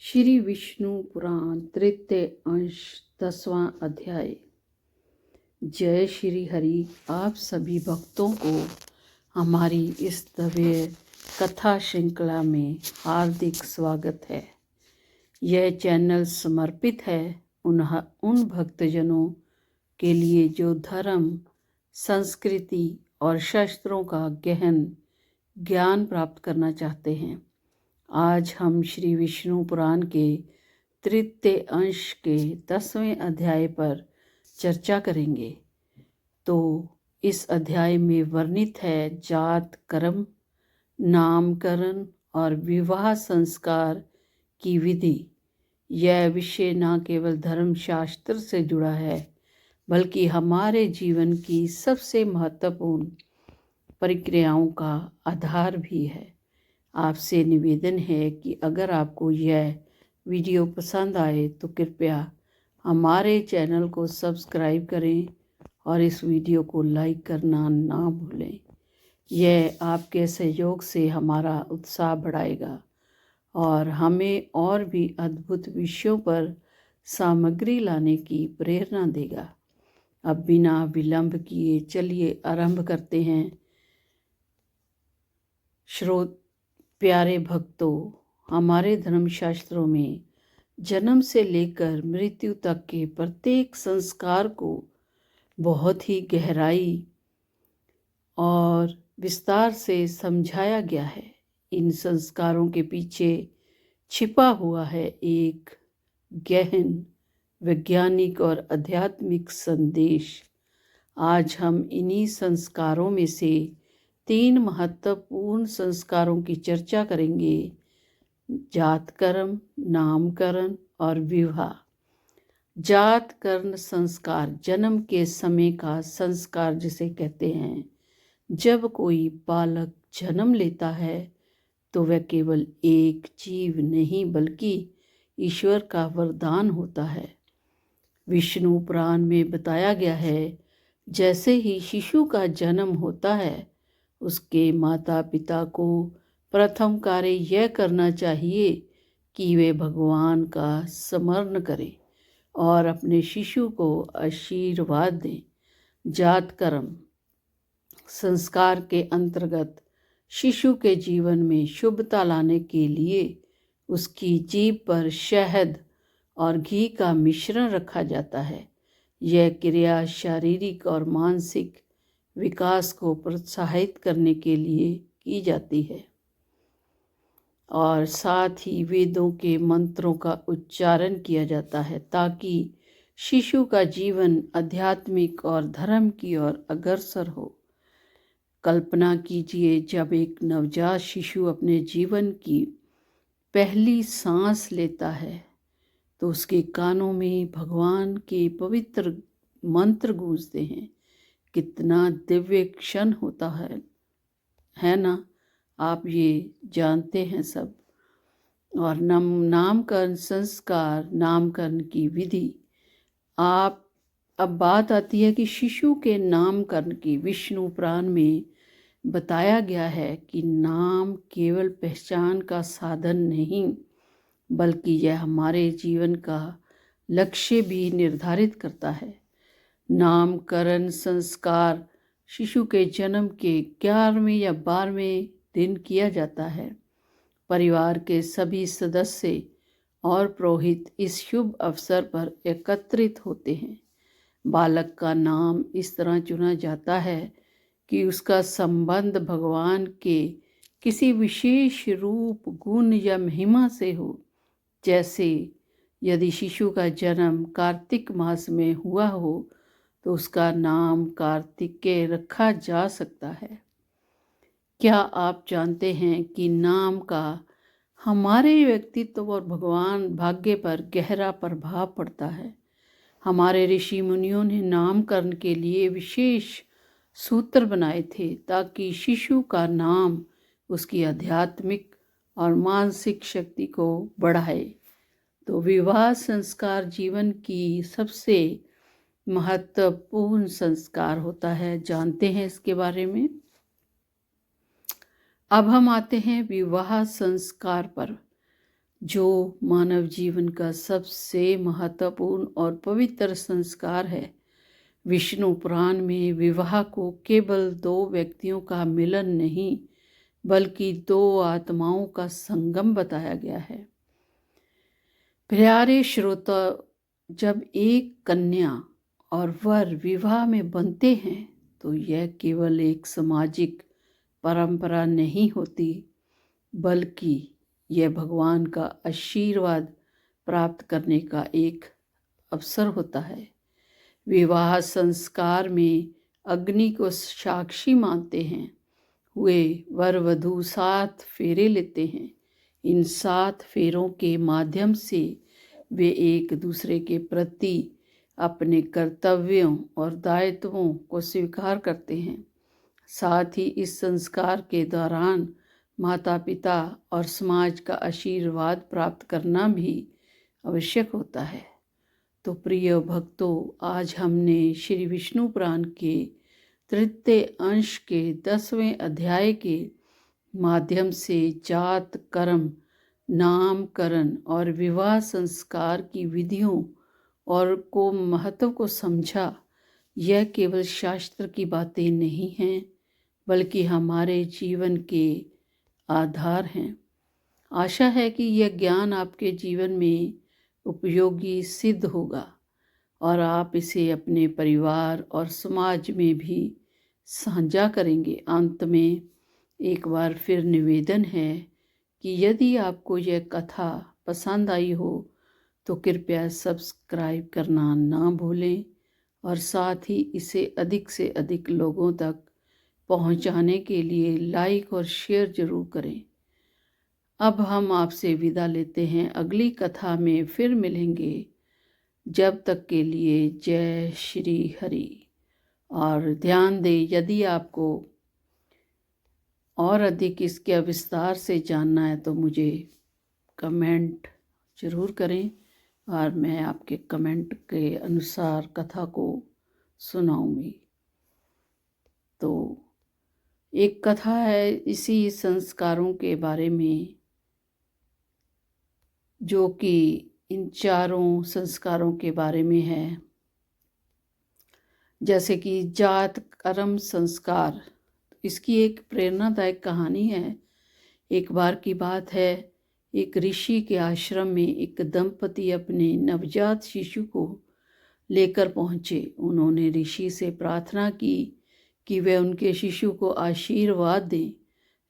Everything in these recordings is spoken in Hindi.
श्री विष्णु पुराण तृतीय अंश 10वां अध्याय। जय श्री हरि। आप सभी भक्तों को हमारी इस दिव्य कथा श्रृंखला में हार्दिक स्वागत है। यह चैनल समर्पित है उन भक्तजनों के लिए जो धर्म, संस्कृति और शास्त्रों का गहन ज्ञान प्राप्त करना चाहते हैं। आज हम श्री विष्णु पुराण के तृतीय अंश के 10वें अध्याय पर चर्चा करेंगे। तो इस अध्याय में वर्णित है जात, कर्म, नामकरण और विवाह संस्कार की विधि। यह विषय न केवल धर्मशास्त्र से जुड़ा है बल्कि हमारे जीवन की सबसे महत्वपूर्ण प्रक्रियाओं का आधार भी है। आपसे निवेदन है कि अगर आपको यह वीडियो पसंद आए तो कृपया हमारे चैनल को सब्सक्राइब करें और इस वीडियो को लाइक करना ना भूलें। यह आपके सहयोग से हमारा उत्साह बढ़ाएगा और हमें और भी अद्भुत विषयों पर सामग्री लाने की प्रेरणा देगा। अब बिना विलंब किए चलिए आरंभ करते हैं। प्यारे भक्तों, हमारे धर्मशास्त्रों में जन्म से लेकर मृत्यु तक के प्रत्येक संस्कार को बहुत ही गहराई और विस्तार से समझाया गया है। इन संस्कारों के पीछे छिपा हुआ है एक गहन वैज्ञानिक और आध्यात्मिक संदेश। आज हम इन्हीं संस्कारों में से 3 महत्वपूर्ण संस्कारों की चर्चा करेंगे: जात कर्म, नामकरण और विवाह। जात कर्म संस्कार जन्म के समय का संस्कार जिसे कहते हैं। जब कोई बालक जन्म लेता है तो वह केवल एक जीव नहीं बल्कि ईश्वर का वरदान होता है। विष्णु पुराण में बताया गया है, जैसे ही शिशु का जन्म होता है उसके माता पिता को प्रथम कार्य यह करना चाहिए कि वे भगवान का स्मरण करें और अपने शिशु को आशीर्वाद दें। जात कर्म संस्कार के अंतर्गत शिशु के जीवन में शुभता लाने के लिए उसकी जीभ पर शहद और घी का मिश्रण रखा जाता है। यह क्रिया शारीरिक और मानसिक विकास को प्रोत्साहित करने के लिए की जाती है और साथ ही वेदों के मंत्रों का उच्चारण किया जाता है ताकि शिशु का जीवन आध्यात्मिक और धर्म की ओर अग्रसर हो। कल्पना कीजिए, जब एक नवजात शिशु अपने जीवन की पहली सांस लेता है तो उसके कानों में भगवान के पवित्र मंत्र गूंजते हैं। कितना दिव्य क्षण होता है ना। आप ये जानते हैं सब। और नामकरण संस्कार, नामकरण की विधि। अब बात आती है कि शिशु के नामकरण की। विष्णु पुराण में बताया गया है कि नाम केवल पहचान का साधन नहीं बल्कि यह हमारे जीवन का लक्ष्य भी निर्धारित करता है। नामकरण संस्कार शिशु के जन्म के 11वें या 12वें दिन किया जाता है। परिवार के सभी सदस्य और पुरोहित इस शुभ अवसर पर एकत्रित होते हैं। बालक का नाम इस तरह चुना जाता है कि उसका संबंध भगवान के किसी विशेष रूप, गुण या महिमा से हो। जैसे यदि शिशु का जन्म कार्तिक मास में हुआ हो तो उसका नाम कार्तिकेय रखा जा सकता है। क्या आप जानते हैं कि नाम का हमारे व्यक्तित्व और भगवान भाग्य पर गहरा प्रभाव पड़ता है। हमारे ऋषि मुनियों ने नामकरण के लिए विशेष सूत्र बनाए थे ताकि शिशु का नाम उसकी आध्यात्मिक और मानसिक शक्ति को बढ़ाए। तो विवाह संस्कार जीवन की सबसे महत्वपूर्ण संस्कार होता है। जानते हैं इसके बारे में। अब हम आते हैं विवाह संस्कार पर। जो मानव जीवन का सबसे महत्वपूर्ण और पवित्र संस्कार है। विष्णु पुराण में विवाह को केवल दो व्यक्तियों का मिलन नहीं, बल्कि दो आत्माओं का संगम बताया गया है। प्यारे श्रोता, जब एक कन्या और वर विवाह में बनते हैं तो यह केवल एक सामाजिक परंपरा नहीं होती, बल्कि यह भगवान का आशीर्वाद प्राप्त करने का एक अवसर होता है। विवाह संस्कार में अग्नि को साक्षी मानते हैं हुए वर वधू 7 फेरे लेते हैं। इन 7 फेरों के माध्यम से वे एक दूसरे के प्रति अपने कर्तव्यों और दायित्वों को स्वीकार करते हैं। साथ ही इस संस्कार के दौरान माता पिता और समाज का आशीर्वाद प्राप्त करना भी आवश्यक होता है। तो प्रिय भक्तों, आज हमने श्री विष्णु पुराण के 3 अंश के 10वें अध्याय के माध्यम से जात, कर्म, नामकरण और विवाह संस्कार की विधियों और को महत्व को समझा। यह केवल शास्त्र की बातें नहीं हैं, बल्कि हमारे जीवन के आधार हैं। आशा है कि यह ज्ञान आपके जीवन में उपयोगी सिद्ध होगा और आप इसे अपने परिवार और समाज में भी साझा करेंगे। अंत में एक बार फिर निवेदन है कि यदि आपको यह कथा पसंद आई हो तो कृपया सब्सक्राइब करना ना भूलें और साथ ही इसे अधिक से अधिक लोगों तक पहुंचाने के लिए लाइक और शेयर जरूर करें। अब हम आपसे विदा लेते हैं, अगली कथा में फिर मिलेंगे। जब तक के लिए जय श्री हरि। और ध्यान दें, यदि आपको और अधिक इसके विस्तार से जानना है तो मुझे कमेंट ज़रूर करें और मैं आपके कमेंट के अनुसार कथा को सुनाऊंगी। तो एक कथा है इसी संस्कारों के बारे में, जो कि इन चारों संस्कारों के बारे में है। जैसे कि जात, कर्म, संस्कार। इसकी एक प्रेरणादायक कहानी है। एक बार की बात है, एक ऋषि के आश्रम में एक दंपति अपने नवजात शिशु को लेकर पहुँचे। उन्होंने ऋषि से प्रार्थना की कि वे उनके शिशु को आशीर्वाद दें।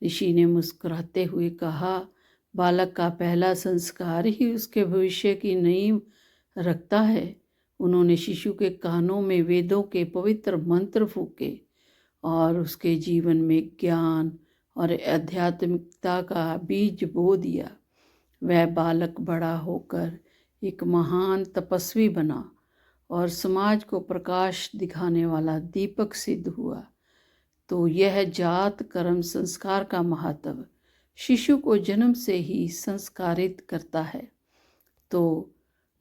ऋषि ने मुस्कुराते हुए कहा, बालक का पहला संस्कार ही उसके भविष्य की नींव रखता है। उन्होंने शिशु के कानों में वेदों के पवित्र मंत्र फूके और उसके जीवन में ज्ञान और आध्यात्मिकता का बीज बो दिया। वह बालक बड़ा होकर एक महान तपस्वी बना और समाज को प्रकाश दिखाने वाला दीपक सिद्ध हुआ। तो यह जात, कर्म, संस्कार का महत्व शिशु को जन्म से ही संस्कारित करता है। तो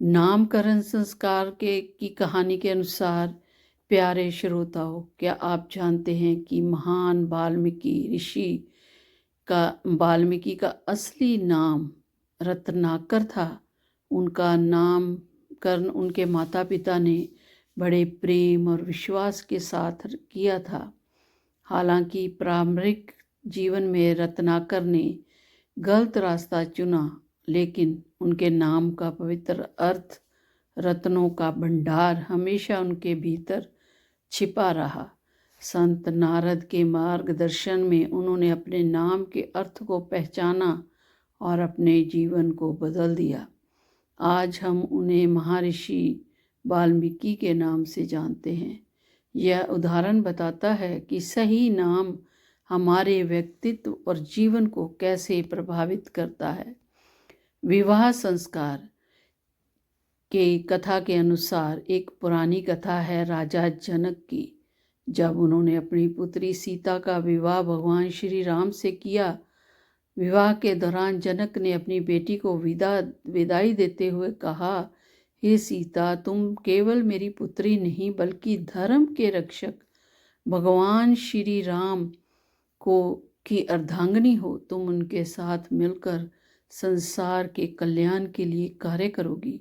नामकरण संस्कार की कहानी के अनुसार, प्यारे श्रोताओं, क्या आप जानते हैं कि महान वाल्मीकि का असली नाम रत्नाकर था। उनका नामकरण उनके माता पिता ने बड़े प्रेम और विश्वास के साथ किया था। हालांकि पारंपरिक जीवन में रत्नाकर ने गलत रास्ता चुना, लेकिन उनके नाम का पवित्र अर्थ, रत्नों का भंडार, हमेशा उनके भीतर छिपा रहा। संत नारद के मार्गदर्शन में उन्होंने अपने नाम के अर्थ को पहचाना और अपने जीवन को बदल दिया। आज हम उन्हें महर्षि वाल्मीकि के नाम से जानते हैं। यह उदाहरण बताता है कि सही नाम हमारे व्यक्तित्व और जीवन को कैसे प्रभावित करता है। विवाह संस्कार के कथा के अनुसार एक पुरानी कथा है राजा जनक की। जब उन्होंने अपनी पुत्री सीता का विवाह भगवान श्री राम से किया, विवाह के दौरान जनक ने अपनी बेटी को विदाई देते हुए कहा, हे सीता, तुम केवल मेरी पुत्री नहीं बल्कि धर्म के रक्षक भगवान श्री राम की अर्धांगिनी हो। तुम उनके साथ मिलकर संसार के कल्याण के लिए कार्य करोगी।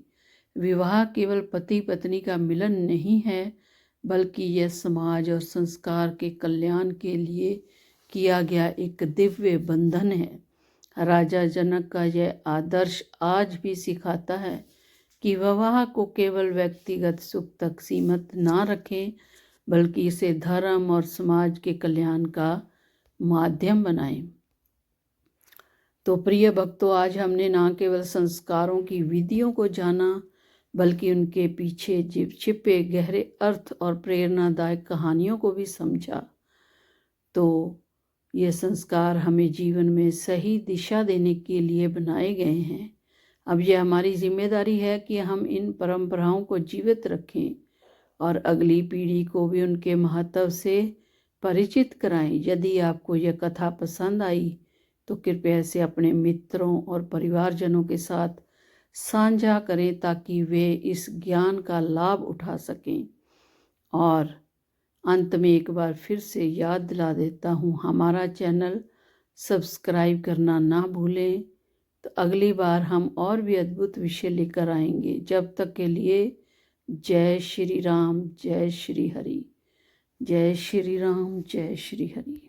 विवाह केवल पति पत्नी का मिलन नहीं है, बल्कि यह समाज और संस्कार के कल्याण के लिए किया गया एक दिव्य बंधन है। राजा जनक का यह आदर्श आज भी सिखाता है कि विवाह को केवल व्यक्तिगत सुख तक सीमित ना रखें, बल्कि इसे धर्म और समाज के कल्याण का माध्यम बनाएं। तो प्रिय भक्तों, आज हमने न केवल संस्कारों की विधियों को जाना, बल्कि उनके पीछे छिपे गहरे अर्थ और प्रेरणादायक कहानियों को भी समझा। तो ये संस्कार हमें जीवन में सही दिशा देने के लिए बनाए गए हैं। अब यह हमारी जिम्मेदारी है कि हम इन परंपराओं को जीवित रखें और अगली पीढ़ी को भी उनके महत्व से परिचित कराएं। यदि आपको यह कथा पसंद आई तो कृपया इसे अपने मित्रों और परिवारजनों के साथ साझा करें, ताकि वे इस ज्ञान का लाभ उठा सकें। और अंत में एक बार फिर से याद दिला देता हूँ, हमारा चैनल सब्सक्राइब करना ना भूलें। तो अगली बार हम और भी अद्भुत विषय लेकर आएंगे। जब तक के लिए जय श्री राम, जय श्री हरि। जय श्री राम, जय श्री हरि।